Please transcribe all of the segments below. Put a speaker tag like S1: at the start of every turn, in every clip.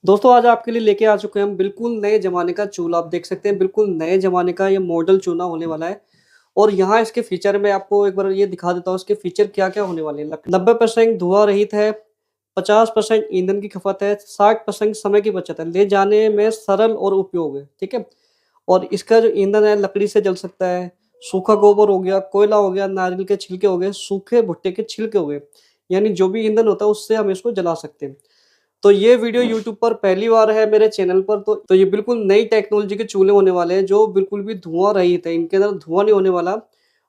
S1: दोस्तों आज आपके लिए लेके आ चुके हैं हम बिल्कुल नए ज़माने का चूल्हा। आप देख सकते हैं बिल्कुल नए ज़माने का ये मॉडल चूल्हा होने वाला है। और यहाँ इसके फीचर मैं आपको एक बार ये दिखा देता हूँ इसके फीचर क्या-क्या होने वाले हैं। 90% धुआँ रहित है, 50% ईंधन की खपत है, 60% समय की बचत है, ले जाने में सरल और उपयोग है, ठीक है? और इसका जो ईंधन है लकड़ी से जल सकता है, सूखा गोबर हो गया, कोयला हो गया, नारियल के छिलके हो गए, सूखे भुट्टे के छिलके हो गए, यानी जो भी ईंधन होता है उससे हम इसको जला सकते हैं। तो ये वीडियो यूट्यूब पर पहली बार है मेरे चैनल पर तो ये बिल्कुल नई टेक्नोलॉजी के चूल्हे होने वाले हैं जो बिल्कुल भी धुआँ रहित है। इनके अंदर धुआँ नहीं होने वाला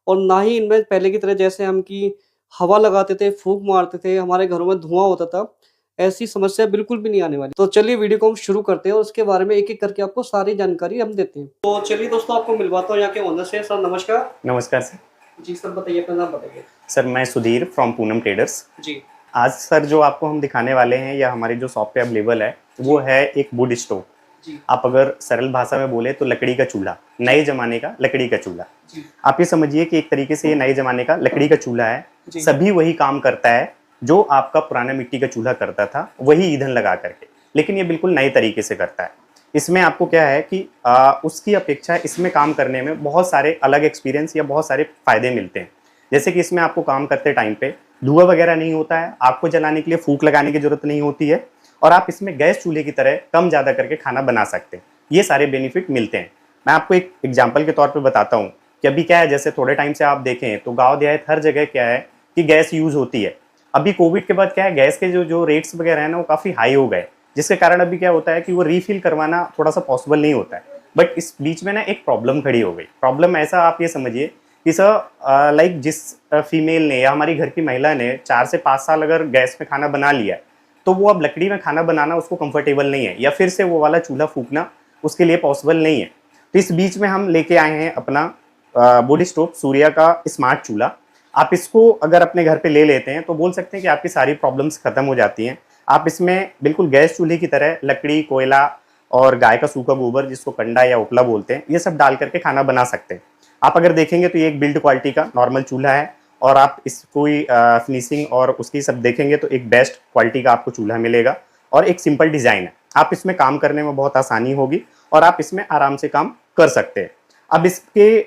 S1: और ना ही इनमें पहले की तरह जैसे हम की हवा लगाते थे, फूँक मारते थे, हमारे घरों में धुआँ होता था, ऐसी समस्या बिल्कुल भी नहीं आने वाली। तो चलिए वीडियो को हम शुरू करते हैं और उसके बारे में एक-एक करके आपको सारी जानकारी हम देते हैं। तो चलिए दोस्तों आपको मिलवाता हूँ यहाँ के ओनर से। सर नमस्कार।
S2: नमस्कार सर।
S1: जी सर बताइए अपना नाम बताइए।
S2: सर मैं सुधीर फ्रॉम पूनम ट्रेडर्स।
S1: जी,
S2: आज सर जो आपको हम दिखाने वाले हैं या हमारी जो शॉप पे अवेलेबल है वो है एक वुड स्टोव।
S1: जी,
S2: आप अगर सरल भाषा में बोले तो लकड़ी का चूल्हा, नए जमाने का लकड़ी का चूल्हा।
S1: जी,
S2: आप ये समझिए कि एक तरीके से ये नए जमाने का लकड़ी का चूल्हा है।
S1: जी,
S2: सभी वही काम करता है जो आपका पुराना मिट्टी का चूल्हा करता था, वही ईंधन लगा करके, लेकिन ये बिल्कुल नए तरीके से करता है। इसमें आपको क्या है कि उसकी अपेक्षा इसमें काम करने में बहुत सारे अलग एक्सपीरियंस या बहुत सारे फायदे मिलते हैं। जैसे कि इसमें आपको काम करते टाइम पे धुआं वगैरह नहीं होता है, आग को जलाने के लिए फूंक लगाने की जरूरत नहीं होती है और आप इसमें गैस चूल्हे की तरह कम ज़्यादा करके खाना बना सकते हैं। ये सारे बेनिफिट मिलते हैं। मैं आपको एक एग्जाम्पल के तौर पे बताता हूँ कि अभी क्या है, जैसे थोड़े टाइम से आप देखें तो गाँव देहात हर जगह क्या है कि गैस यूज़ होती है। अभी कोविड के बाद क्या है, गैस के जो जो रेट्स वगैरह है ना वो काफ़ी हाई हो गए, जिसके कारण अभी क्या होता है कि वो रीफिल करवाना थोड़ा सा पॉसिबल नहीं होता है। बट इस बीच में ना एक प्रॉब्लम खड़ी हो गई। प्रॉब्लम ऐसा आप ये समझिए कि सर लाइक जिस फीमेल ने या हमारी घर की महिला ने 4 से 5 साल अगर गैस में खाना बना लिया है, तो वो अब लकड़ी में खाना बनाना उसको कंफर्टेबल नहीं है या फिर से वो वाला चूल्हा फूकना उसके लिए पॉसिबल नहीं है। तो इस बीच में हम लेके आए हैं अपना वुड स्टोव सूर्या का स्मार्ट चूल्हा। आप इसको अगर अपने घर पे ले लेते हैं तो बोल सकते हैं कि आपकी सारी प्रॉब्लम्स खत्म हो जाती हैं। आप इसमें बिल्कुल गैस चूल्हे की तरह लकड़ी, कोयला और गाय का सूखा गोबर, जिसको कंडा या उपला बोलते हैं, ये सब डाल करके खाना बना सकते हैं। आप अगर देखेंगे तो ये एक बिल्ड क्वालिटी का नॉर्मल चूल्हा है और आप इसको फिनिशिंग और उसकी सब देखेंगे तो एक बेस्ट क्वालिटी का आपको चूल्हा मिलेगा और एक सिंपल डिज़ाइन है। आप इसमें काम करने में बहुत आसानी होगी और आप इसमें आराम से काम कर सकते हैं। अब इसके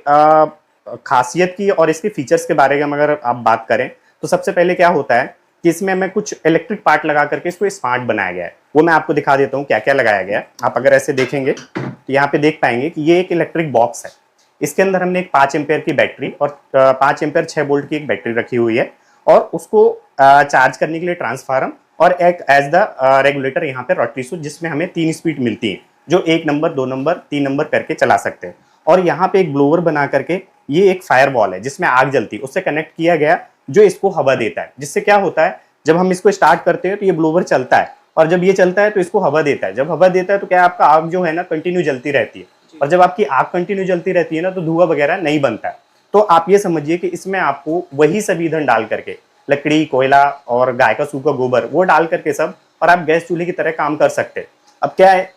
S2: खासियत की और इसके फीचर्स के बारे में अगर आप बात करें तो सबसे पहले क्या होता है कि इसमें हमें कुछ इलेक्ट्रिक पार्ट लगा करके इसको स्मार्ट बनाया गया है। वो मैं आपको दिखा देता हूँ क्या क्या लगाया गया है। आप अगर ऐसे देखेंगे तो यहाँ पे देख पाएंगे कि ये एक इलेक्ट्रिक बॉक्स है। इसके अंदर हमने एक 5 एम्पेयर की बैटरी और 5 एम्पेयर 6 वोल्ट की एक बैटरी रखी हुई है और उसको चार्ज करने के लिए ट्रांसफार्मर और एक एज द रेगुलेटर यहाँ पे रोटरी स्विच, जिसमें हमें 3 स्पीड मिलती है, जो 1 नंबर 2 नंबर 3 नंबर करके चला सकते हैं। और यहाँ पे एक ब्लोअर बना करके ये एक फायर बॉल है जिसमें आग जलती है, उससे कनेक्ट किया गया, जो इसको हवा देता है, जिससे क्या होता है जब हम इसको स्टार्ट करते हैं तो ये ब्लोअर चलता है और जब ये चलता है तो इसको हवा देता है। जब हवा देता है तो क्या आपका आग जो है ना कंटिन्यू जलती रहती है और जब आपकी आग कंटिन्यू जलती रहती है ना तो धुआं वगैरह नहीं बनता है। तो आप ये समझिए कि इसमें आपको वही सब ईंधन डाल करके, लकड़ी, कोयला और गाय का सूखा गोबर वो डाल करके सब, और आप गैस चूल्हे की तरह काम कर सकते हैं। अब क्या है,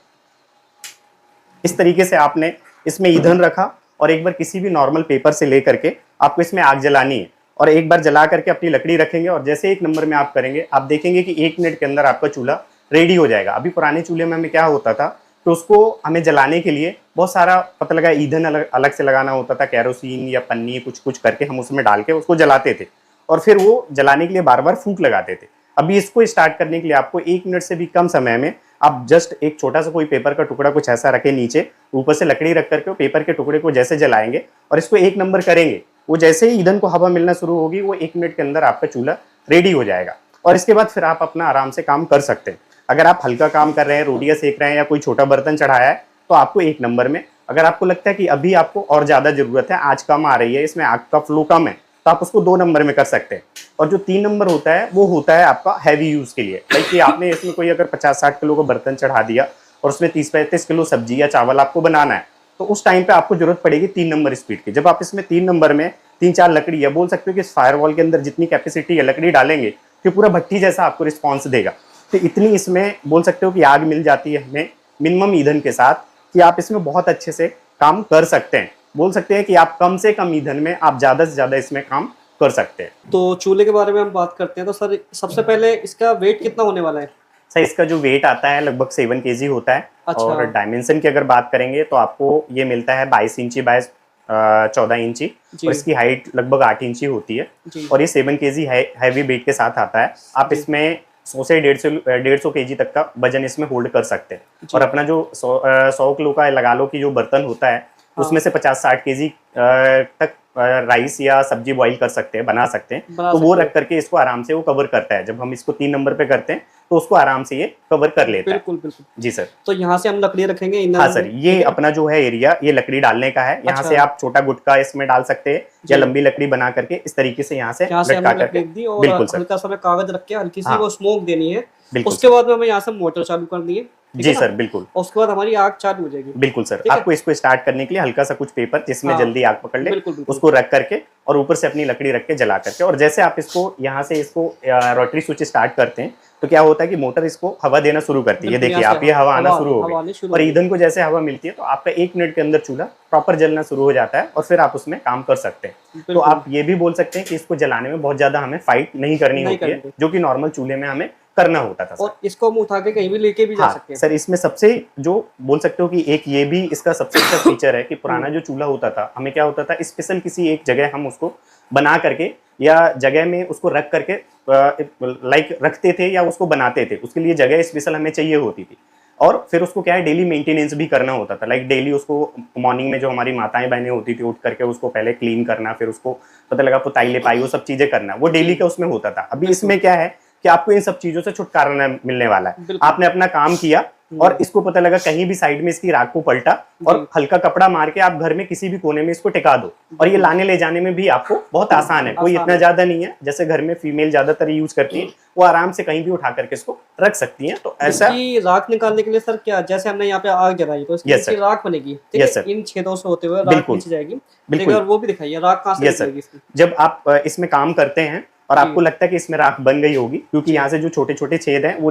S2: इस तरीके से आपने इसमें ईंधन रखा और एक बार किसी भी नॉर्मल पेपर से लेकर के आपको इसमें आग जलानी है और एक बार जला करके अपनी लकड़ी रखेंगे और जैसे 1 नंबर में आप करेंगे, आप देखेंगे कि 1 मिनट के अंदर आपका चूल्हा रेडी हो जाएगा। अभी पुराने चूल्हे में हमें क्या होता था तो उसको हमें जलाने के लिए बहुत सारा पता लगा ईंधन अलग अलग से लगाना होता था, कैरोसिन या पन्नी कुछ कुछ करके हम उसमें डाल के उसको जलाते थे और फिर वो जलाने के लिए बार बार फूंक लगाते थे। अभी इसको स्टार्ट करने के लिए आपको 1 मिनट से भी कम समय में आप जस्ट एक छोटा सा कोई पेपर का टुकड़ा कुछ ऐसा रखे नीचे, ऊपर से लकड़ी रख करके पेपर के टुकड़े को जैसे जलाएंगे और इसको 1 नंबर करेंगे, वो जैसे ही ईंधन को हवा मिलना शुरू होगी वो 1 मिनट के अंदर आपका चूल्हा रेडी हो जाएगा और इसके बाद फिर आप अपना आराम से काम कर सकते हैं। अगर आप हल्का काम कर रहे हैं, रोटियां सेक रहे हैं या कोई छोटा बर्तन चढ़ाया है तो आपको 1 नंबर में। अगर आपको लगता है कि अभी आपको और ज़्यादा ज़रूरत है, आज कम आ रही है, इसमें आग का फ्लो कम है, तो आप उसको 2 नंबर में कर सकते हैं। और जो 3 नंबर होता है वो होता है आपका हैवी यूज़ के लिए, लाइक कि आपने इसमें कोई अगर 50-60 किलो का बर्तन चढ़ा दिया और उसमें 30-35 किलो सब्जी या चावल आपको बनाना है, तो उस टाइम पे आपको जरूरत पड़ेगी 3 नंबर स्पीड की। जब आप इसमें 3 नंबर में 3-4 लकड़ी या बोल सकते हो कि इस फायरवॉल के अंदर जितनी कैपेसिटी है लकड़ी डालेंगे तो पूरा भट्टी जैसा आपको रिस्पॉन्स देगा। तो इतनी इसमें बोल सकते हो कि आग मिल जाती है हमें मिनिमम ईंधन के साथ कि आप इसमें बहुत अच्छे से काम कर सकते हैं। बोल सकते हैं कि आप कम से कम ईंधन में आप ज़्यादा से ज़्यादा इसमें काम कर सकते हैं।
S1: तो चूल्हे के बारे में हम बात करते हैं तो सर सबसे पहले इसका वेट कितना होने वाला है?
S2: सर इसका जो वेट आता है लगभग 7 केजी होता है।
S1: अच्छा।
S2: और डायमेंशन की अगर बात करेंगे तो आपको ये मिलता है 22 इंची बाय 14 इंची,
S1: जी।
S2: और इसकी हाइट लगभग 8 इंची होती है।
S1: जी।
S2: और ये 7 केजी हैवी वेट के साथ आता है। आप
S1: जी।
S2: इसमें 100 से 150 केजी तक का वजन इसमें होल्ड कर सकते हैं।
S1: जी।
S2: और अपना जो 100 किलो का लगा लो कि जो बर्तन होता है
S1: हाँ।
S2: उसमें से 50-60 केजी तक राइस या सब्जी बॉईल कर सकते हैं, बना सकते हैं।
S1: बना
S2: तो वो
S1: सकते
S2: रख करके इसको आराम से वो कवर करता है। जब हम इसको 3 नंबर पे करते हैं तो उसको आराम से ये कवर कर लेता है।
S1: बिल्कुल बिल्कुल।
S2: जी सर।
S1: तो यहाँ से हम लकड़ी रखेंगे इनर
S2: हाँ
S1: में,
S2: सर, ये
S1: ठीक है?
S2: अपना जो है एरिया, ये लकड़ी डालने का है। यहाँ
S1: अच्छा।
S2: से आप छोटा गुटका इसमें डाल सकते हैं
S1: जी।
S2: या लंबी लकड़ी बना करके इस तरीके से यहाँ से
S1: यहाँ से
S2: लटका
S1: हमने
S2: करके।
S1: लकड़ी दी और
S2: बिल्कुल सर।
S1: हल्का सा हमें कागज रख के हल्की सी
S2: हाँ।
S1: वो स्मोक देनी है।
S2: बिल्कुल
S1: उसके
S2: सर।
S1: बाद में हमें यहाँ से मोटर चालू करनी है, ठीक
S2: जी
S1: है ना?
S2: सर, बिल्कुल
S1: और उसके बाद हमारी आग चालू हो जाएगी।
S2: बिल्कुल सर।
S1: ठीक है?
S2: आपको इसको स्टार्ट करने के लिए हल्का सा कुछ पेपर जिसमें
S1: हाँ।
S2: जल्दी आग पकड़ ले,
S1: बिल्कुल बिल्कुल।
S2: उसको रख करके और ऊपर से अपनी लकड़ी रख के जला करके, और जैसे आप इसको यहाँ से इसको रोटरी स्विच स्टार्ट करते हैं तो क्या होता है कि मोटर इसको हवा देना शुरू करती है। ये
S1: बिल्कुल,
S2: देखिए
S1: यहाँ
S2: आप,
S1: से
S2: ये हवा आना
S1: हवा
S2: शुरू हो
S1: हवा आनी
S2: गई।
S1: शुरू
S2: और
S1: हो गई।
S2: ईंधन को जैसे हवा मिलती है तो आपका 1 मिनट के अंदर चूल्हा प्रॉपर जलना शुरू हो जाता है और फिर आप उसमें काम कर सकते हैं। तो
S1: बिल्कुल।
S2: आप ये भी बोल सकते हैं कि इसको जलाने में बहुत ज्यादा हमें फाइट नहीं करनी
S1: नहीं
S2: होती है,
S1: करनी।
S2: जो कि नॉर्मल चूल्हे में हमें करना होता था सर।
S1: और इसको हम उठा के कहीं भी लेके भी जा
S2: हाँ
S1: सकते हैं।
S2: सर, इसमें सबसे जो बोल सकते हो कि एक ये भी इसका सबसे अच्छा फीचर है कि पुराना जो चूल्हा होता था, हमें क्या होता था स्पेशल किसी एक जगह हम उसको बना करके या जगह में उसको रख करके लाइक रखते थे या उसको बनाते थे, उसके लिए जगह स्पेशल हमें चाहिए होती थी। और फिर उसको क्या है, डेली मेंटेनेंस भी करना होता था। लाइक डेली उसको मॉर्निंग में जो हमारी माताएं बहनें होती थी उठ करके उसको पहले क्लीन करना, फिर उसको पता लगा पुताई लिपाई वो सब चीजें करना, वो डेली का उसमें होता था। अभी इसमें क्या है कि आपको इन सब चीजों से छुटकारा मिलने वाला है।
S1: बिल्कुल।
S2: आपने अपना काम किया और इसको पता लगा कहीं भी साइड में इसकी राख को पलटा और
S1: जी।
S2: हल्का कपड़ा मार के आप घर में किसी भी कोने में इसको टिका दो, और ये लाने ले जाने में भी आपको बहुत आसान है। कोई
S1: आसान
S2: इतना
S1: है।
S2: ज्यादा नहीं है, जैसे घर में फीमेल ज्यादातर यूज करती है, वो आराम से कहीं भी उठा करके इसको रख सकती हैं। तो ऐसा
S1: इसकी राख निकालने के लिए सर क्या, जैसे हमने यहाँ पे आग जलाई तो इसकी
S2: Yes,
S1: नीचे
S2: sir.
S1: राख बनेगी, ठीक
S2: Yes,
S1: है?
S2: sir.
S1: इन छेदों से होते हुए राख
S2: बिल्कुल।
S1: नीचे जाएगी।
S2: बिल्कुल।
S1: और वो भी दिखाइए राख कहाँ से
S2: यस सर,
S1: निकलेगी इसकी।
S2: जब आप इसमें काम करते हैं और
S1: जी।
S2: आपको लगता है कि इसमें राख बन गई होगी, क्योंकि यहाँ से जो छोटे छोटे छेद हैं वो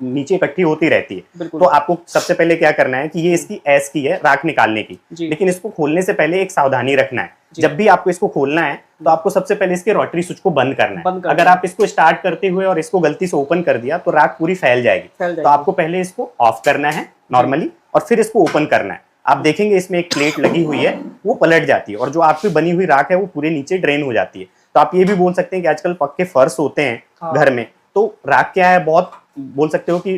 S2: नीचे इकट्ठी होती रहती है,
S1: बिल्कुल।
S2: तो आपको सबसे पहले क्या करना है कि ये इसकी ऐस की है राख निकालने की।
S1: जी।
S2: लेकिन इसको खोलने से पहले एक सावधानी रखना है।
S1: जी।
S2: जब भी आपको इसको खोलना है तो आपको सबसे पहले इसके रोटरी स्विच को बंद करना
S1: बंद
S2: है।
S1: करना
S2: अगर
S1: है।
S2: आप इसको स्टार्ट करते हुए और इसको गलती से ओपन कर दिया तो राख पूरी फैल जाएगी।
S1: फैल
S2: तो
S1: जाएगी।
S2: आपको पहले इसको ऑफ करना है नॉर्मली, और फिर इसको ओपन करना है। आप देखेंगे इसमें एक प्लेट लगी हुई है, वो पलट जाती है और जो आपकी बनी हुई राख है वो पूरे नीचे ड्रेन हो जाती है। तो आप ये भी बोल सकते हैं कि आजकल पक्के फर्श होते हैं
S1: हाँ।
S2: घर में, तो राख क्या है, बहुत बोल सकते हो कि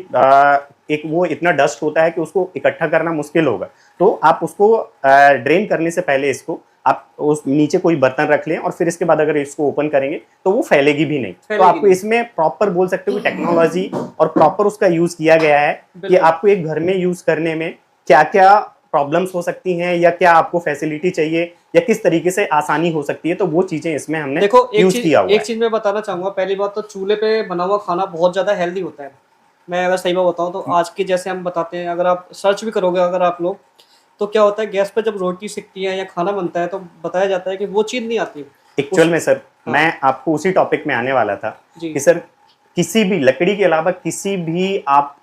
S2: एक वो इतना डस्ट होता है कि उसको इकट्ठा करना मुश्किल होगा। तो आप उसको ड्रेन करने से पहले इसको आप उस नीचे कोई बर्तन रख लें और फिर इसके बाद अगर इसको ओपन करेंगे तो वो फैलेगी भी नहीं। तो आपको
S1: नहीं।
S2: इसमें प्रॉपर बोल सकते हो कि टेक्नोलॉजी और प्रॉपर उसका यूज किया गया है कि
S1: बिल्कुल।
S2: आपको एक घर में यूज करने में क्या क्या प्रॉब्लम्स हो सकती हैं या क्या आपको फैसिलिटी चाहिए या किस तरीके से आसानी हो सकती है, तो वो चीजें इसमें हमने
S1: देखो
S2: यूज किया हुआ
S1: एक
S2: है।
S1: चीज मैं बताना चाहूंगा। पहली बात तो चूल्हे पे बना हुआ खाना बहुत ज्यादा हेल्दी होता है। मैं अगर सही बात बताऊं तो आज के जैसे हम बताते हैं, अगर आप सर्च भी करोगे अगर आप लोग, तो क्या होता है गैस पे जब रोटी सिकती है या खाना बनता है तो बताया जाता है कि वो चीज नहीं आती।
S2: एक्चुअल में सर
S1: हाँ।
S2: मैं आपको उसी टॉपिक में आने वाला था
S1: जी।
S2: कि सर किसी भी लकड़ी के अलावा किसी भी आप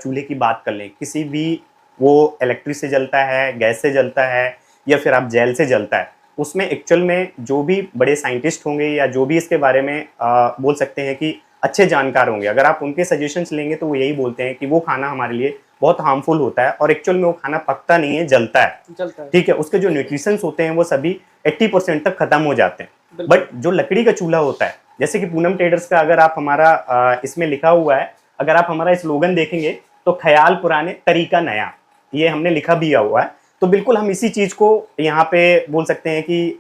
S2: चूल्हे की बात कर लें, किसी भी वो इलेक्ट्रिक से जलता है, गैस से जलता है या फिर आप जेल से जलता है, उसमें एक्चुअल में जो भी बड़े साइंटिस्ट होंगे या जो भी इसके बारे में बोल सकते हैं कि अच्छे जानकार होंगे, अगर आप उनके सजेशंस लेंगे तो वो यही बोलते हैं कि वो खाना हमारे लिए बहुत हार्मफुल होता है और एक्चुअल में वो खाना पकता नहीं है, जलता है। ठीक है, उसके जो न्यूट्रिशंस होते हैं वो सभी 80% तक खत्म हो जाते हैं। बट जो लकड़ी का चूल्हा होता है, जैसे कि पूनम ट्रेडर्स का अगर आप हमारा इसमें लिखा हुआ है, अगर आप हमारा स्लोगन देखेंगे तो ख्याल पुराने तरीका नया, ये हमने लिखा भी हुआ है। तो बिल्कुल हम इसी चीज को यहाँ पे बोल सकते हैं कि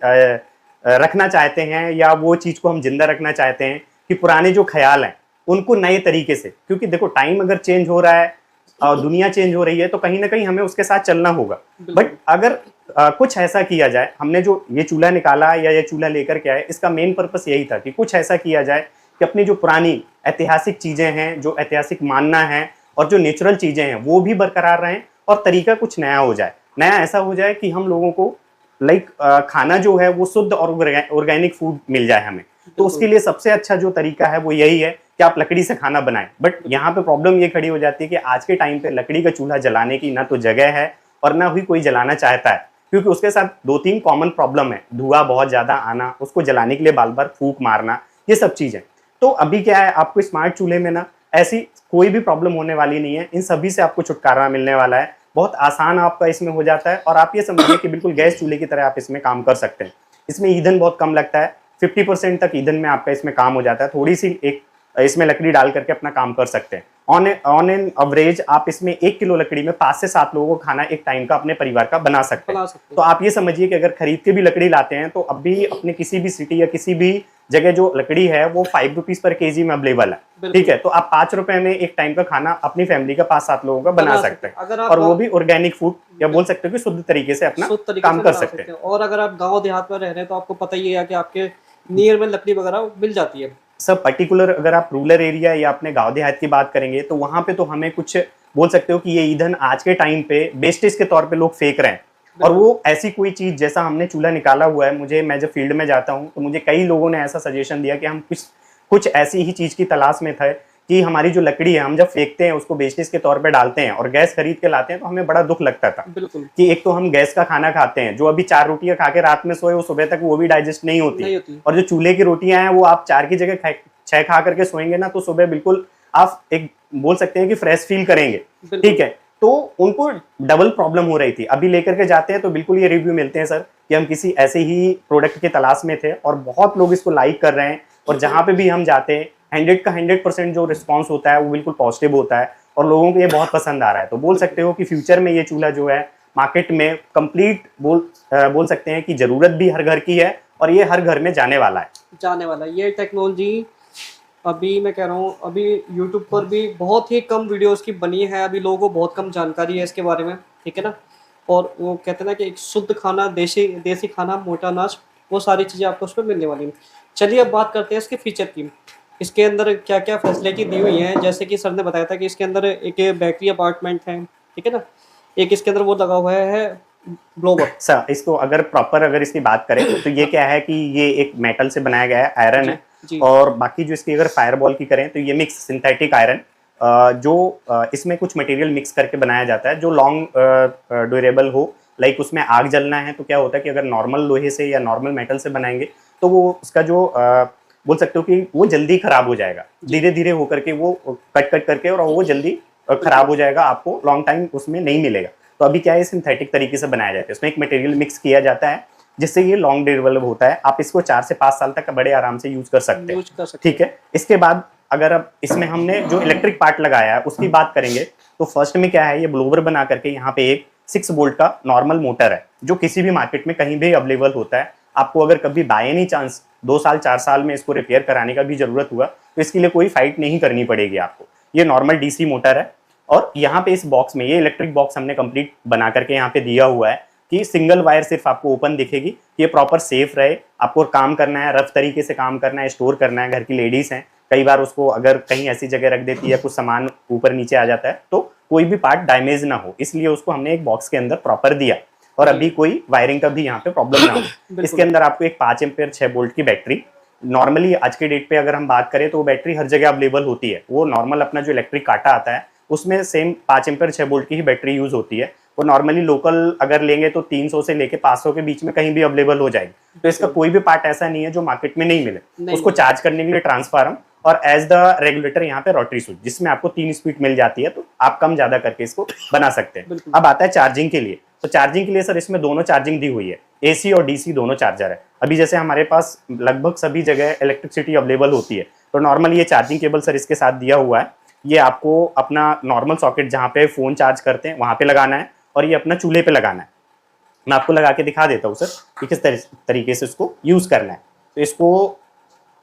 S2: रखना चाहते हैं या वो चीज को हम जिंदा रखना चाहते हैं कि पुराने जो ख्याल हैं उनको नए तरीके से, क्योंकि देखो टाइम अगर चेंज हो रहा है और दुनिया चेंज हो रही है तो कहीं ना कहीं हमें उसके साथ चलना होगा। बट अगर कुछ ऐसा किया जाए, हमने जो ये चूल्हा निकाला या ये चूल्हा लेकर के आए, इसका मेन पर्पस यही था कि कुछ ऐसा किया जाए कि अपनी जो पुरानी ऐतिहासिक चीजें हैं, जो ऐतिहासिक मानना है और जो नेचुरल चीजें हैं वो भी बरकरार रहें और तरीका कुछ नया हो जाए। नया ऐसा हो जाए कि हम लोगों को लाइक खाना जो है वो शुद्ध और ऑर्गेनिक फूड मिल जाए हमें। तो उसके लिए सबसे अच्छा जो तरीका है वो यही है कि आप लकड़ी से खाना बनाएं। बट यहाँ पे प्रॉब्लम ये खड़ी हो जाती है कि आज के टाइम पे लकड़ी का चूल्हा जलाने की ना तो जगह है और ना ही कोई जलाना चाहता है, क्योंकि उसके साथ 2-3 कॉमन प्रॉब्लम है। धुआं बहुत ज्यादा आना, उसको जलाने के लिए बार बार फूंक मारना, ये सब चीजें। तो अभी क्या है, आपको स्मार्ट चूल्हे में ना ऐसी कोई भी प्रॉब्लम होने वाली नहीं है, इन सभी से आपको छुटकारा मिलने वाला है। बहुत आसान आपका इसमें हो जाता है और आप ये समझिए कि बिल्कुल गैस चूल्हे की तरह आप इसमें काम कर सकते हैं। इसमें ईंधन बहुत कम लगता है, 50% तक ईंधन में आपका इसमें काम हो जाता है। थोड़ी सी एक इसमें लकड़ी डाल करके अपना काम कर सकते हैं। ऑन एन एवरेज आप इसमें 1 किलो लकड़ी में 5 से 7 लोगों को खाना एक टाइम का अपने परिवार का बना सकते हैं। तो आप ये समझिए कि अगर खरीद के भी लकड़ी लाते हैं तो अभी अपने किसी भी सिटी या किसी भी जगह जो लकड़ी है वो 5 रुपीज पर केजी में अवेलेबल है, ठीक है। तो आप 5 रुपए में एक टाइम का खाना अपनी फैमिली का 5-7 लोगों का बना सकते हैं, और वो भी ऑर्गेनिक फूड या बोल सकते हो कि शुद्ध तरीके से अपना काम कर सकते हैं।
S1: और अगर आप गाँव देहात में रह रहे हैं तो आपको पता ही है कि आपके नियर में लकड़ी वगैरह मिल जाती है।
S2: सब पर्टिकुलर अगर आप रूरल एरिया या अपने गांव देहात की बात करेंगे तो वहां पे तो हमें कुछ बोल सकते हो कि ये ईंधन आज के टाइम पे वेस्टेज के तौर पे लोग फेंक रहे हैं। और वो ऐसी कोई चीज, जैसा हमने चूल्हा निकाला हुआ है, मैं जब फील्ड में जाता हूँ तो मुझे कई लोगों ने ऐसा सजेशन दिया कि हम कुछ ऐसी ही चीज की तलाश में थे कि हमारी जो लकड़ी है हम जब फेंकते हैं उसको वेस्टेज के तौर पे डालते हैं और गैस खरीद के लाते हैं तो हमें बड़ा दुख लगता था कि एक तो हम गैस का खाना खाते हैं, जो अभी 4 रोटियां खा के रात में सोए वो सुबह तक वो भी डाइजेस्ट नहीं होती। और जो चूल्हे की रोटियां हैं वो आप 4 की जगह 6 खा करके सोएंगे ना तो सुबह बिल्कुल आप एक बोल सकते हैं कि फ्रेश फील करेंगे, ठीक है। तो उनको डबल प्रॉब्लम हो रही थी। अभी लेकर के जाते हैं तो बिल्कुल ये रिव्यू मिलते हैं सर कि हम किसी ऐसे ही प्रोडक्ट की तलाश में थे और बहुत लोग इसको लाइक कर रहे हैं। और जहां पे भी हम जाते हैं 100 का 100% जो रिस्पॉन्स होता है वो बिल्कुल पॉजिटिव होता है और लोगों को ये बहुत पसंद आ रहा है। तो बोल सकते हो कि फ्यूचर में ये चूल्हा जो है मार्केट में कंप्लीट बोल सकते हैं कि जरूरत भी हर घर की है और ये हर घर में जाने वाला है।
S1: ये टेक्नोलॉजी अभी मैं कह रहा हूँ अभी यूट्यूब पर भी बहुत ही कम वीडियोस की बनी है, अभी लोगों को बहुत कम जानकारी है इसके बारे में, ठीक है ना। और वो कहते हैं ना कि एक शुद्ध खाना, देसी खाना, मोटा अनाज, वो सारी चीज़ें आपको उसमें मिलने वाली हैं। चलिए अब बात करते हैं इसके फीचर की। इसके अंदर क्या क्या फैसिलिटी दी हुई है, जैसे कि सर ने बताया था कि इसके अंदर एक बैटरी अपार्टमेंट है, ठीक है ना। एक इसके अंदर वो लगा हुआ है ब्लोवर।
S2: सर इसको अगर प्रॉपर अगर इसकी बात करें तो ये क्या है कि ये एक मेटल से बनाया गया है, आयरन है। और बाकी जो इसकी अगर फायरबॉल की करें तो ये मिक्स सिंथेटिक आयरन, जो इसमें कुछ मटेरियल मिक्स करके बनाया जाता है जो लॉन्ग ड्यूरेबल हो। लाइक उसमें आग जलना है तो क्या होता है कि अगर नॉर्मल लोहे से या नॉर्मल मेटल से बनाएंगे तो वो उसका जो बोल सकते हो कि वो जल्दी खराब हो जाएगा, धीरे धीरे होकर के वो कट करके, और वो जल्दी खराब हो जाएगा, आपको लॉन्ग टाइम उसमें नहीं मिलेगा। तो अभी क्या है, सिंथेटिक तरीके से बनाया जाता है, उसमें एक मटेरियल मिक्स किया जाता है जिससे ये लॉन्ग ड्यूरेबल होता है। आप इसको 4 से 5 साल तक बड़े आराम से यूज कर सकते हैं, ठीक है। इसके बाद अगर अब इसमें हमने जो इलेक्ट्रिक पार्ट लगाया है उसकी बात करेंगे तो फर्स्ट में क्या है, ये ब्लोवर बना करके यहाँ पे एक 6 वोल्ट का नॉर्मल मोटर है जो किसी भी मार्केट में कहीं भी अवेलेबल होता है। आपको अगर कभी बाय एनी चांस 2 साल 4 साल में इसको रिपेयर कराने का भी जरूरत हुआ तो इसके लिए कोई फाइट नहीं करनी पड़ेगी आपको। ये नॉर्मल डीसी मोटर है और यहाँ पे इस बॉक्स में ये इलेक्ट्रिक बॉक्स हमने कंप्लीट बना करके यहाँ पे दिया हुआ है कि सिंगल वायर सिर्फ आपको ओपन दिखेगी। ये प्रॉपर सेफ रहे, आपको काम करना है, रफ तरीके से काम करना है, स्टोर करना है। घर की लेडीज हैं, कई बार उसको अगर कहीं ऐसी जगह रख देती है, कुछ सामान ऊपर नीचे आ जाता है तो कोई भी पार्ट डैमेज ना हो, इसलिए उसको हमने एक बॉक्स के अंदर प्रॉपर दिया और अभी कोई वायरिंग का भी यहाँ पे प्रॉब्लम ना हो। इसके अंदर आपको एक 5 एम्पेयर 6 वोल्ट की बैटरी, नॉर्मली आज के डेट पे अगर हम बात करें तो वो बैटरी हर जगह अवेलेबल होती है। वो नॉर्मल अपना जो इलेक्ट्रिक काटा आता है उसमें सेम 5 एम्पेयर 6 वोल्ट की ही बैटरी यूज होती है। वो नॉर्मली लोकल अगर लेंगे तो 300 से लेके 500 के बीच में कहीं भी अवेलेबल हो जाएगी। तो इसका कोई भी पार्ट ऐसा नहीं है जो मार्केट में नहीं मिले। उसको चार्ज करने के लिए ट्रांसफार्मर और एज द रेगुलेटर यहाँ पे रोटरी स्विच, जिसमें आपको 3 स्पीड मिल जाती है, तो आप कम ज्यादा करके इसको बना सकते हैं। अब आता है चार्जिंग के लिए। तो चार्जिंग के लिए सर इसमें दोनों चार्जिंग दी हुई है, एसी और डीसी दोनों चार्जर है। अभी जैसे हमारे पास लगभग सभी जगह इलेक्ट्रिसिटी अवेलेबल होती है तो नॉर्मली ये चार्जिंग केबल सर इसके साथ दिया हुआ है। ये आपको अपना नॉर्मल सॉकेट जहाँ पे फोन चार्ज करते हैं वहां पे लगाना है और ये अपना चूल्हे पे लगाना है। मैं आपको लगा के दिखा देता हूँ सर कि किस तरीके से इसको यूज करना है। तो इसको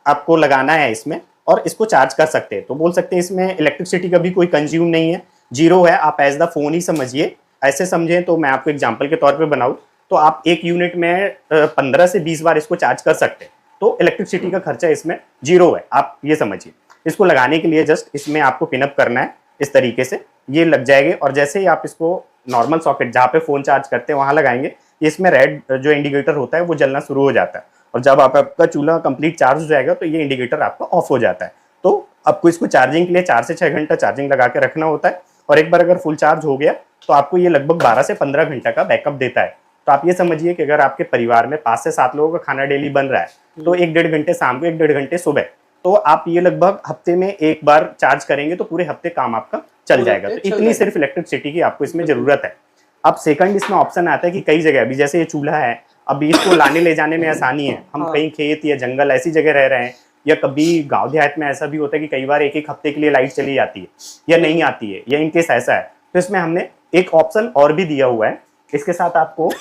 S2: आपको लगाना है इसमें और इसको चार्ज कर सकते हैं। तो बोल सकते हैं इसमें इलेक्ट्रिसिटी का भी कोई कंज्यूम नहीं है, जीरो है। आप एज द फोन ही समझिए, ऐसे समझें तो मैं आपको एग्जाम्पल के तौर पर बनाऊँ तो आप 1 यूनिट में 15 से 20 बार इसको चार्ज कर सकते हैं। तो इलेक्ट्रिसिटी का खर्चा इसमें जीरो है, आप ये समझिए। इसको लगाने के लिए जस्ट इसमें आपको पिनअप करना है इस तरीके से, ये लग जाएगी। और जैसे ही आप इसको नॉर्मल सॉकेट जहाँ पे फोन चार्ज करते हैं वहां लगाएंगे, इसमें रेड जो इंडिकेटर होता है वो जलना शुरू हो जाता है। और जब आपका चूल्हा कंप्लीट चार्ज हो जाएगा तो ये इंडिकेटर आपका ऑफ हो जाता है। तो आपको इसको चार्जिंग के लिए 4 से 6 घंटा चार्जिंग लगा के रखना होता है। और एक बार अगर फुल चार्ज हो गया तो आपको ये लगभग 12 से 15 घंटा का बैकअप देता है। तो आप ये समझिए कि अगर आपके परिवार में 5 से 7 लोगों का खाना डेली बन रहा है तो 1-1.5 घंटे शाम को, 1-1.5 घंटे सुबह, तो आप ये लगभग हफ्ते में एक बार चार्ज करेंगे तो पूरे हफ्ते काम आपका चल
S1: पूरे
S2: जाएगा।
S1: हफ्ते
S2: तो
S1: चल
S2: इतनी
S1: जाएगा।
S2: सिर्फ इलेक्ट्रिसिटी की आपको इसमें
S1: बिल्कुल।
S2: जरूरत है। अब सेकंड इसमें ऑप्शन आता है कि कई जगह अभी जैसे ये चूल्हा है, अभी इसको लाने ले जाने में आसानी है। हम
S1: हाँ।
S2: कहीं खेत या जंगल ऐसी जगह रह रहे हैं, या कभी गांव देहात में ऐसा भी होता है कि कई बार एक एक हफ्ते के लिए लाइट चली जाती है या नहीं
S1: बिल्कुल।
S2: आती है, या इनकेस ऐसा है, तो इसमें हमने एक ऑप्शन और भी दिया हुआ है। इसके साथ आपको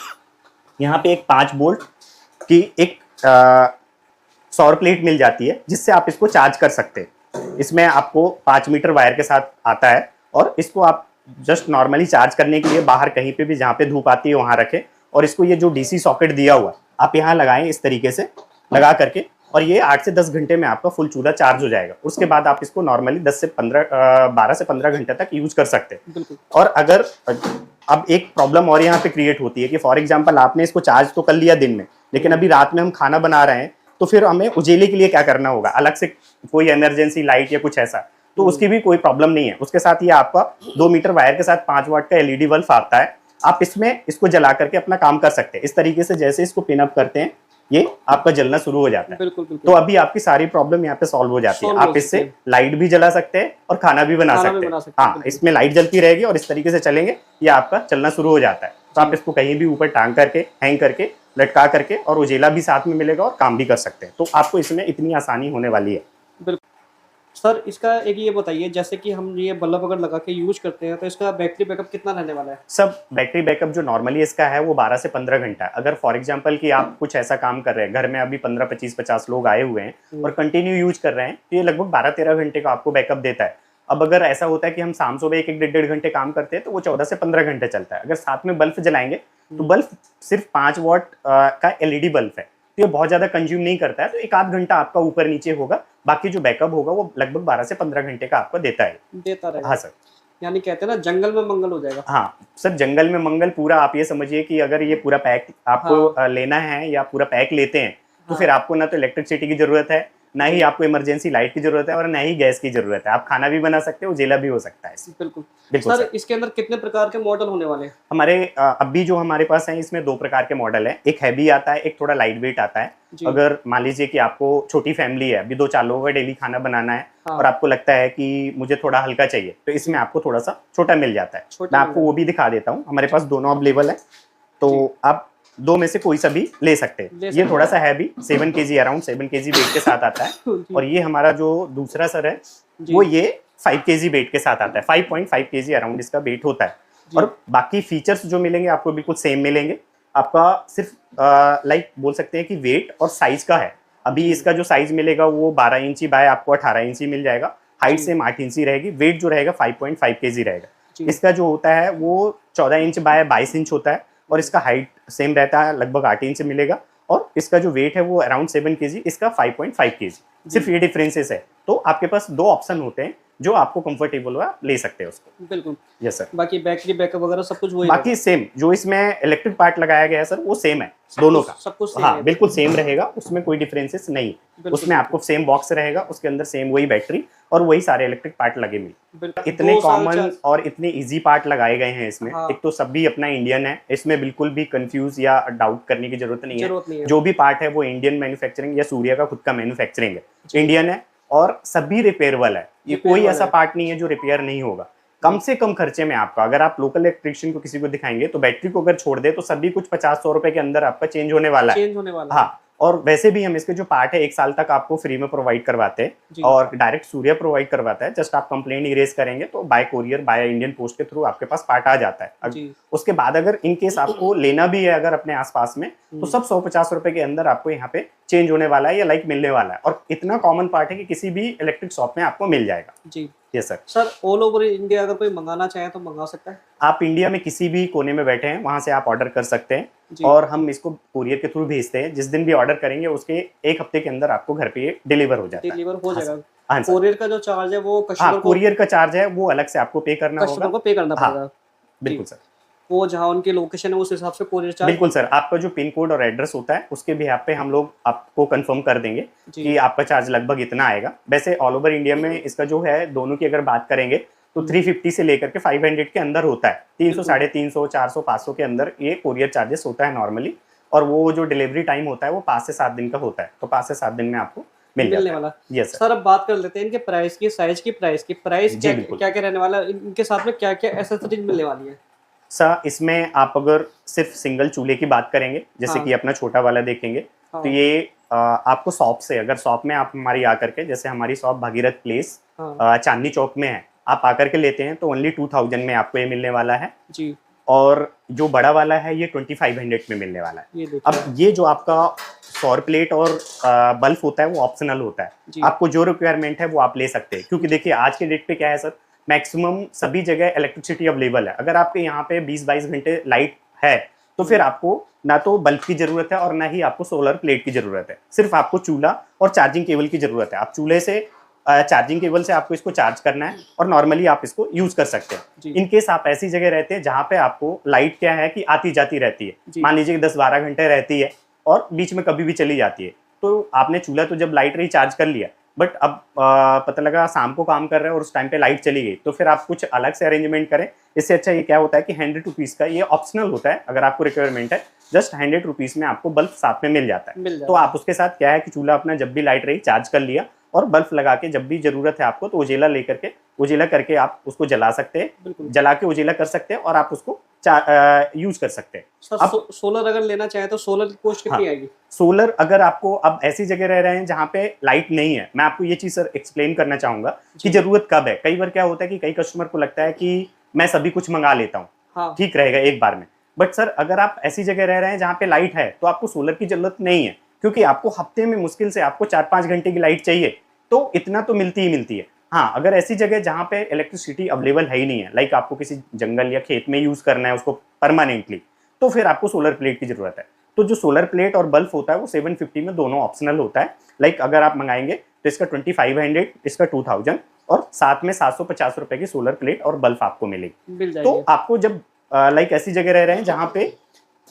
S2: यहाँ पे एक 5 वोल्ट की एक सौर प्लेट मिल जाती है, जिससे आप इसको चार्ज कर सकते हैं। इसमें आपको 5 मीटर वायर के साथ आता है, और इसको आप जस्ट नॉर्मली चार्ज करने के लिए बाहर कहीं पे भी जहाँ पे धूप आती है वहां रखें, और इसको ये जो डीसी सॉकेट दिया हुआ है आप यहाँ लगाएं इस तरीके से लगा करके, और ये 8 से 10 घंटे में आपका फुल चूल्हा चार्ज हो जाएगा। उसके बाद आप इसको नॉर्मली 12 से 15 घंटे तक यूज कर सकते हैं।
S1: बिल्कुल।
S2: और अगर अब एक प्रॉब्लम और यहाँ पे क्रिएट होती है कि फॉर एग्जांपल आपने इसको चार्ज तो कर लिया दिन में, लेकिन अभी रात में हम खाना बना रहे हैं, तो फिर हमें उजेले के लिए क्या करना होगा, अलग से कोई इमरजेंसी लाइट या कुछ ऐसा, तो उसकी भी कोई प्रॉब्लम नहीं है। उसके साथ ये आपका 2 मीटर वायर के साथ 5 वाट का एलईडी बल्ब आता है, आप इसमें इसको जला करके अपना काम कर सकते हैं। इस तरीके से जैसे इसको पिन अप करते हैं ये आपका जलना शुरू हो जाता है।
S1: बिल्कुल बिल्कुल।
S2: तो अभी आपकी सारी प्रॉब्लम यहाँ पे सॉल्व हो जाती है।
S1: Solve हो
S2: आप इससे
S1: सकती है।
S2: लाइट भी जला सकते हैं और खाना भी बना
S1: खाना भी
S2: सकते
S1: बना
S2: हैं।
S1: सकते हैं,
S2: हाँ,
S1: बिल्कुल।
S2: इसमें लाइट जलती रहेगी और इस तरीके से चलेंगे, ये आपका चलना शुरू हो जाता है। तो आप इसको कहीं भी ऊपर टांग करके, हैंग करके, लटका करके, और उजेला भी साथ में मिलेगा और काम भी कर सकते हैं। तो आपको इसमें इतनी आसानी होने वाली है।
S1: बिल्कुल। सर इसका एक ये बताइए, जैसे कि हम ये बल्ब अगर लगा के यूज करते हैं तो इसका बैटरी बैकअप कितना रहने वाला है?
S2: सब बैटरी बैकअप जो नॉर्मली इसका है वो 12 से 15 घंटा है। अगर फॉर एग्जांपल कि आप कुछ ऐसा काम कर रहे हैं, घर में अभी 15, 25, 50 लोग आए हुए हैं और कंटिन्यू यूज कर रहे हैं, तो ये लगभग 12-13 घंटे का आपको बैकअप देता है। अब अगर ऐसा होता है कि हम शाम सुबह 1-1, 1.5 घंटे काम करते हैं, तो वो 14 से 15 घंटे चलता है। अगर साथ में बल्ब जलाएंगे तो बल्ब सिर्फ 5 वॉट का एलईडी बल्ब है, तो ये बहुत ज्यादा कंज्यूम नहीं करता है। तो 1-8 घंटा आपका ऊपर नीचे होगा, बाकी जो बैकअप होगा वो लगभग 12 से 15 घंटे का आपको देता है।
S1: देता रहेगा।
S2: हाँ सर।
S1: यानी कहते हैं ना, जंगल में मंगल हो जाएगा।
S2: हाँ सर, जंगल में मंगल पूरा। आप ये समझिए कि अगर ये पूरा पैक आपको लेना है या पूरा पैक लेते हैं, तो फिर आपको ना तो इलेक्ट्रिसिटी की जरूरत है, ना ही आपको इमरजेंसी लाइट की जरूरत है, और ना ही गैस की जरूरत है। आप खाना भी बना सकते हो, उजेला भी हो सकता है।
S1: बिल्कुल।
S2: बिल्कुल
S1: सर
S2: सर।
S1: इसके अंदर कितने प्रकार के मॉडल होने वाले हैं?
S2: हमारे अभी जो हमारे पास है इसमें 2 प्रकार के मॉडल है। एक हैवी आता है, एक थोड़ा लाइट वेट आता है।
S1: जी।
S2: अगर मान लीजिए कि आपको छोटी फैमिली है, अभी 2-4 लोगों का डेली खाना बनाना है,
S1: हाँ।
S2: और आपको लगता है कि मुझे थोड़ा हल्का चाहिए, तो इसमें आपको थोड़ा सा छोटा मिल जाता है।
S1: छोटा
S2: मैं
S1: मिल
S2: आपको वो भी दिखा देता हूँ। हमारे पास दोनों अवेलेबल है, तो आप 2 में से कोई सा भी ले सकते हैं। ये थोड़ा सा heavy 7 kg, around 7 kg weight के साथ आता है।
S1: जी।
S2: और ये हमारा जो दूसरा सर है
S1: जी।
S2: वो ये 5 kg वेट के साथ आता है। 5.5 kg अराउंड इसका वेट होता है। और बाकी फीचर्स जो मिलेंगे आपको बिल्कुल सेम मिलेंगे। आपका सिर्फ लाइक बोल सकते हैं कि वेट और साइज का है। अभी इसका जो साइज मिलेगा वो 12 इंची बाय आपको 18 इंची मिल जाएगा। हाइट सेम 8 इंची रहेगी। वेट जो रहेगा 5.5 kg रहेगा। इसका जो होता है वो 14 इंच बाय 22 इंच होता है, और इसका हाइट सेम रहता है, लगभग 8 इंच मिलेगा। और इसका जो वेट है वो अराउंड 7 kg, इसका 5.5 kg। सिर्फ ये डिफरेंसेस है। तो आपके पास 2 ऑप्शन होते हैं, जो आपको कंफर्टेबल हो आप ले सकते हैं उसको।
S1: बिल्कुल।
S2: Yes sir.
S1: बाकी बैटरी बैकअप वगैरह सब कुछ वही
S2: बाकी सेम, जो इसमें इलेक्ट्रिक पार्ट लगाया गया है सर वो सेम है दोनों का।
S1: सब कुछ सेम
S2: हाँ
S1: है।
S2: बिल्कुल सेम रहेगा, उसमें कोई डिफरेंसेस नहीं है।
S1: बिल्कुल,
S2: उसमें आपको सेम बॉक्स रहेगा, उसके अंदर सेम वही बैटरी और वही सारे इलेक्ट्रिक पार्ट लगे मिले।
S1: बिल्कुल।
S2: इतने
S1: 2 साल
S2: कॉमन और इतने इजी पार्ट लगाए गए हैं इसमें।
S1: हाँ।
S2: एक तो सब भी अपना इंडियन है, इसमें बिल्कुल भी कंफ्यूज या डाउट करने की जरूरत नहीं
S1: नहीं
S2: है।
S1: है।
S2: जो भी पार्ट है वो इंडियन मैन्युफैक्चरिंग या सूर्या का खुद का मैन्युफैक्चरिंग है, इंडियन है, और सभी रिपेयरेबल है। ये कोई
S1: Repairable
S2: ऐसा
S1: है।
S2: पार्ट नहीं है जो रिपेयर नहीं होगा। कम से कम खर्चे में आपका, अगर आप लोकल इलेक्ट्रिशियन को किसी को दिखाएंगे तो बैटरी को अगर छोड़ दे तो सभी कुछ 50-100 रुपए के अंदर आपका चेंज होने वाला है।
S1: चेंज होने वाला है।
S2: हाँ, और वैसे भी हम इसके जो पार्ट है 1 साल तक आपको फ्री में प्रोवाइड करवाते
S1: जी।
S2: हैं, और डायरेक्ट सूर्या प्रोवाइड करवाता है। जस्ट आप कंप्लेंट इरेज करेंगे तो bye courier, by Indian post के थ्रू आपके पास पार्ट आ जाता है।
S1: जी।
S2: उसके बाद अगर इन केस आपको लेना भी है अगर अपने आसपास में, तो सब 150 रुपए के अंदर आपको यहाँ पे चेंज होने वाला है या लाइक मिलने वाला है। और इतना कॉमन पार्ट है कि किसी भी इलेक्ट्रिक शॉप में आपको मिल जाएगा।
S1: जी।
S2: Yes sir.
S1: Sir all over India अगर कोई मंगाना चाहे तो मंगा सकता है?
S2: आप इंडिया में किसी भी कोने में बैठे हैं वहां से आप ऑर्डर कर सकते हैं,
S1: जी।
S2: और हम इसको कुरियर के थ्रू भेजते हैं। जिस दिन भी ऑर्डर करेंगे उसके 1 हफ्ते के अंदर आपको घर पे डिलीवर हो जाता है।
S1: डिलीवर हो
S2: हाँ
S1: जाएगा।
S2: हाँ सर।
S1: कोरियर का जो चार्ज है वो
S2: हाँ,
S1: कस्टमर को
S2: कुरियर का चार्ज है वो अलग से आपको पे करना
S1: कस्टमर
S2: होगा।
S1: को पे करना
S2: हाँ,
S1: पड़ेगा।
S2: बिल्कुल सर।
S1: वो जहाँ उनकी लोकेशन है उस हिसाब से कोरियर चार्ज।
S2: बिल्कुल सर, आपका जो पिन कोड और एड्रेस होता है उसके भी आप पे हम लोग आपको कंफर्म कर देंगे
S1: जी।
S2: कि आपका चार्ज लगभग इतना आएगा। वैसे ऑल ओवर इंडिया में इसका जो है, दोनों की अगर बात करेंगे तो 350 से लेकर के 500 के अंदर होता है। 300, 350, 400, 500 के अंदर ये कोरियर चार्जेस होता है नॉर्मली। और वो जो डिलीवरी टाइम होता है वो 5 से 7 दिन का होता है। तो 5 से 7 दिन में आपको मिल
S1: मिलने
S2: जाता
S1: वाला।
S2: है। Yes sir.
S1: सर अब बात कर लेते हैं इनके प्राइस की, साइज की, प्राइस की। प्राइस
S2: जी
S1: क्या
S2: बिल्कुल।
S1: क्या क्या रहने वाला है, इनके साथ में क्या क्या एसेसरीज मिलने वाली है?
S2: सर इसमें आप अगर सिर्फ सिंगल चूल्हे की बात करेंगे, जैसे
S1: हाँ
S2: कि अपना छोटा वाला देखेंगे, तो
S1: हाँ
S2: ये आपको शॉप से, अगर शॉप में आप हमारी आकर के, जैसे हमारी शॉप भागीरथ प्लेस
S1: हाँ
S2: चांदनी चौक में है, आप आकर के लेते हैं तो ओनली 2000 में आपको ये मिलने वाला है।
S1: जी।
S2: और जो बड़ा वाला है ये 2500 में मिलने वाला है।
S1: ये देखिए।
S2: अब ये जो आपका सौर प्लेट और बल्ब होता है वो ऑप्शनल होता है,
S1: जी
S2: आपको जो रिक्वायरमेंट है वो आप ले सकते हैं, क्योंकि देखिए आज के डेट पे क्या है सर, मैक्सिमम सभी जगह इलेक्ट्रिसिटी अवेलेबल है। अगर आपके यहाँ पे 20-22 घंटे लाइट है तो फिर आपको ना तो बल्ब की जरूरत है और ना ही आपको सोलर प्लेट की जरूरत है, सिर्फ आपको चूल्हा और चार्जिंग केबल की जरूरत है। आप चूल्हे से चार्जिंग केबल से आपको इसको चार्ज करना है और नॉर्मली आप इसको यूज कर सकते हैं।
S1: जी
S2: इन केस आप ऐसी जगह रहते हैं जहाँ पे आपको लाइट क्या है कि आती जाती रहती है,
S1: जी
S2: मान लीजिए 10-12 घंटे रहती है और बीच में कभी भी चली जाती है, तो आपने चूल्हा तो जब लाइट रही चार्ज कर लिया, बट अब पता लगा शाम को काम कर रहे हैं और उस टाइम पे लाइट चली गई, तो फिर आप कुछ अलग से अरेंजमेंट करें। इससे अच्छा ये क्या होता है कि 100 रुपीज़ का ये ऑप्शनल होता है, अगर आपको रिक्वायरमेंट है जस्ट 100 रुपीज़ में आपको बल्ब साथ में मिल जाता है।
S1: मिल
S2: तो
S1: जाता है।
S2: आप उसके साथ क्या है कि चूल्हा अपना जब भी लाइट रही चार्ज कर लिया और बल्ब लगा के जब भी जरूरत है आपको तो उजेला लेकर के, उजेला करके आप उसको जला सकते हैं,
S1: बिल्कुल।
S2: जला के उजेला कर सकते हैं और आप उसको यूज कर सकते हैं।
S1: सर
S2: अब
S1: सोलर अगर लेना चाहे तो सोलर की कॉस्ट कितनी
S2: हाँ,
S1: आएगी?
S2: सोलर अगर आपको, अब ऐसी जगह रह रहे हैं जहाँ पे लाइट नहीं है, मैं आपको ये चीज सर एक्सप्लेन करना चाहूंगा कि
S1: जी
S2: जरूरत कब है। कई बार क्या होता है कि कई कस्टमर को लगता है कि मैं सभी कुछ मंगा लेता हूँ,
S1: हाँ
S2: ठीक रहेगा एक बार में, बट सर अगर आप ऐसी जगह रह रहे हैं जहाँ पे लाइट है तो आपको सोलर की जरूरत नहीं है, क्योंकि आपको हफ्ते में मुश्किल से आपको 4-5 घंटे की लाइट चाहिए, तो इतना तो मिलती ही मिलती है। हाँ, अगर ऐसी जगह जहाँ पे इलेक्ट्रिसिटी अवेलेबल है ही नहीं है, लाइक आपको किसी जंगल या खेत में यूज करना है उसको परमानेंटली, तो फिर आपको सोलर प्लेट की जरूरत है। तो जो सोलर प्लेट और बल्ब होता है वो 750 में दोनों ऑप्शनल होता है। लाइक अगर आप मंगाएंगे तो इसका 2500, इसका 2000 और साथ में 750 रुपए की सोलर प्लेट और बल्ब आपको मिलेगी।
S1: मिल
S2: तो
S1: जाएगी।
S2: आपको जब लाइक ऐसी जगह रह रहे हैं जहाँ पे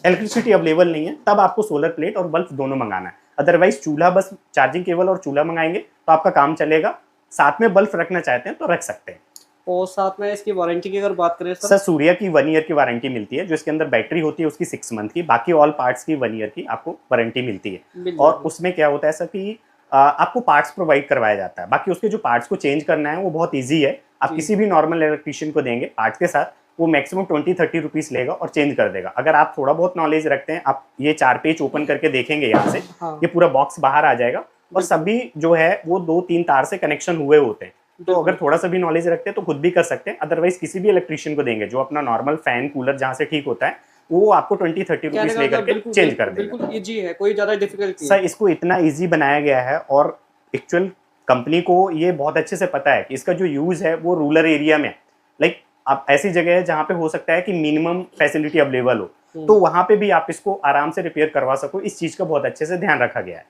S2: इलेक्ट्रिसिटी अवेलेबल नहीं है, तब आपको सोलर प्लेट और बल्ब दोनों मंगाना है। अदरवाइज चूल्हा, बस चार्जिंग केबल और चूल्हा मंगाएंगे तो आपका काम चलेगा। साथ में बल्ब रखना चाहते हैं तो रख सकते हैं।
S1: और साथ में इसकी वारंटी की अगर बात करें
S2: सर सूर्य की 1 ईयर की वारंटी मिलती है, जो इसके अंदर बैटरी होती है उसकी 6 मंथ की, बाकी ऑल पार्ट्स की 1 ईयर की आपको वारंटी मिलती है।
S1: मिल
S2: और
S1: जाएगी।
S2: उसमें क्या होता है सर कि आपको पार्ट्स प्रोवाइड करवाया जाता है, बाकी उसके जो पार्ट्स को चेंज करना है वो बहुत ईजी है। आप
S1: जी
S2: किसी भी नॉर्मल इलेक्ट्रिशियन को देंगे पार्ट्स के साथ, वो मैक्सिमम 20-30 रुपीज़ लेगा और चेंज कर देगा। अगर आप थोड़ा बहुत नॉलेज रखते हैं, आप ये 4 पेज ओपन करके देखेंगे यहाँ से,
S1: हाँ
S2: ये पूरा बॉक्स बाहर आ जाएगा और सभी जो है वो 2-3 तार से कनेक्शन हुए होते हैं। तो अगर थोड़ा सा भी नॉलेज रखते हैं तो खुद भी कर सकते हैं। अदरवाइज किसी भी इलेक्ट्रिशियन को देंगे जो अपना नॉर्मल फैन कूलर जहाँ से ठीक होता है, वो आपको 20-30
S1: कहने
S2: रुपीज़
S1: का
S2: लेकर
S1: मतलब
S2: के
S1: बिल्कुल
S2: चेंज कर देगा।
S1: बिल्कुल इजी है, कोई ज्यादा डिफिकल्ट नहीं
S2: सर
S1: है।
S2: इसको इतना इजी बनाया गया है और एक्चुअल कंपनी को ये बहुत अच्छे से पता है कि इसका जो यूज है वो रूरल एरिया में, लाइक आप ऐसी जगह है जहाँ पे हो सकता है कि मिनिमम फैसिलिटी अवेलेबल हो, तो वहां पे भी आप इसको आराम से रिपेयर करवा सको। इस चीज का बहुत अच्छे से ध्यान रखा गया है।